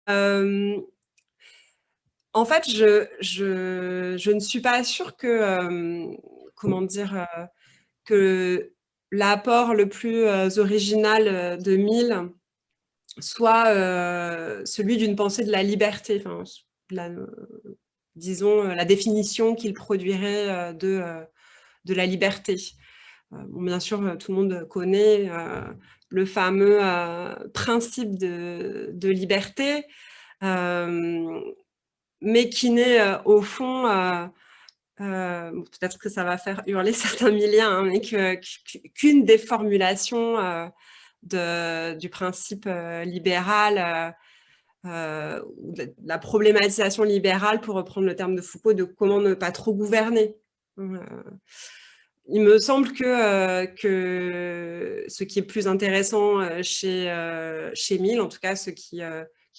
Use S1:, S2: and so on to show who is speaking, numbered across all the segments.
S1: Hem, En fait, je ne suis pas sûre que, comment dire? Que l'apport le plus, original, de Mill soit, celui d'une pensée de la liberté, enfin, la disons, la définition qu'il produirait, de la liberté. Bon, bien sûr, tout le monde connaît, le fameux, principe de liberté, hem, mais qui n'est, au fond, bon, peut-être que ça va faire hurler certains milliens, hein, mais qu'une des formulations, du principe, libéral, ou de la problématisation libérale, pour reprendre le terme de Foucault, de comment ne pas trop gouverner. Heu, il me semble que ce qui est plus intéressant, chez Mill, en tout cas ce qui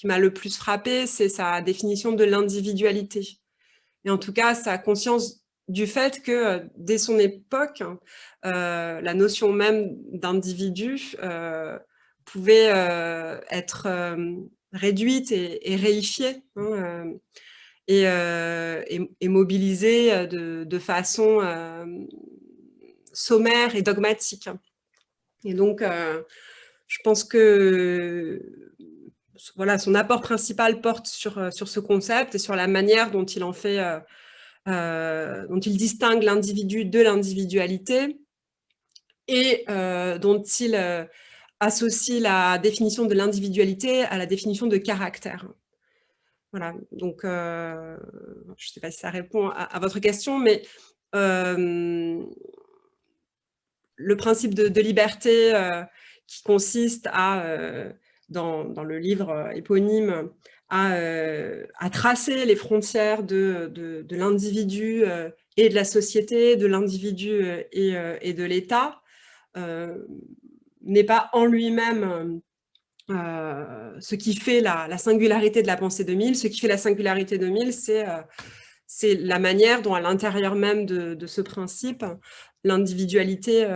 S1: m'a le plus frappé, c'est sa définition de l'individualité. Et en tout cas, sa conscience du fait que, dès son époque, la notion même d'individu, pouvait, être, réduite et réifiée, hein, et mobilisée, de façon, sommaire et dogmatique. Et donc, je pense que, voilà, son apport principal porte sur ce concept et sur la manière dont il en fait, dont il distingue l'individu de l'individualité, et dont il, associe la définition de l'individualité à la définition de caractère. Voilà, donc je ne sais pas si ça répond à votre question, mais hem, le principe de liberté, qui consiste à, dans le livre, éponyme, à tracer les frontières de l'individu, et de la société, de l'individu, et de l'État, heu, n'est pas en lui-même, ce qui fait la singularité de la pensée de Mill. Ce qui fait la singularité de Mill, c'est la manière dont, à l'intérieur même de ce principe, l'individualité,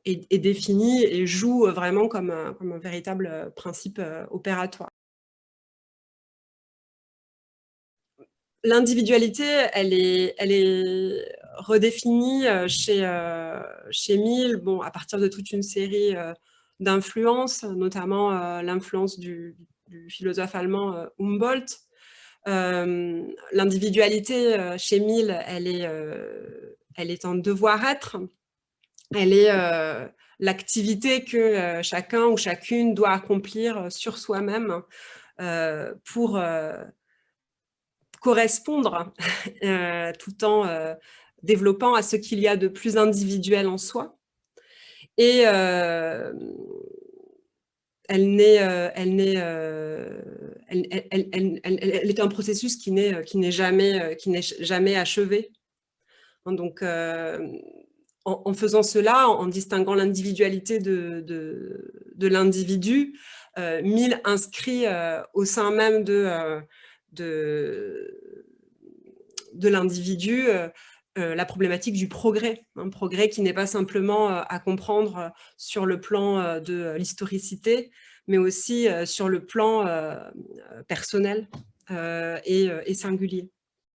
S1: est définie et joue, vraiment comme un véritable, principe, opératoire. L'individualité, elle est redéfinie, chez Mill, bon, à partir de toute une série, d'influences, notamment, l'influence du philosophe allemand, Humboldt. L'individualité, chez Mill, elle est un devoir-être. Elle est, l'activité que, chacun ou chacune doit accomplir, sur soi-même, pour, correspondre, tout en, développant à ce qu'il y a de plus individuel en soi. Et elle est un processus qui n'est jamais achevé. Hein, donc, en faisant cela, en distinguant l'individualité de l'individu, Mill inscrit, au sein même de de l'individu, la problématique du progrès. Un progrès qui n'est pas simplement, à comprendre, sur le plan, de l'historicité, mais aussi, sur le plan, personnel, et singulier.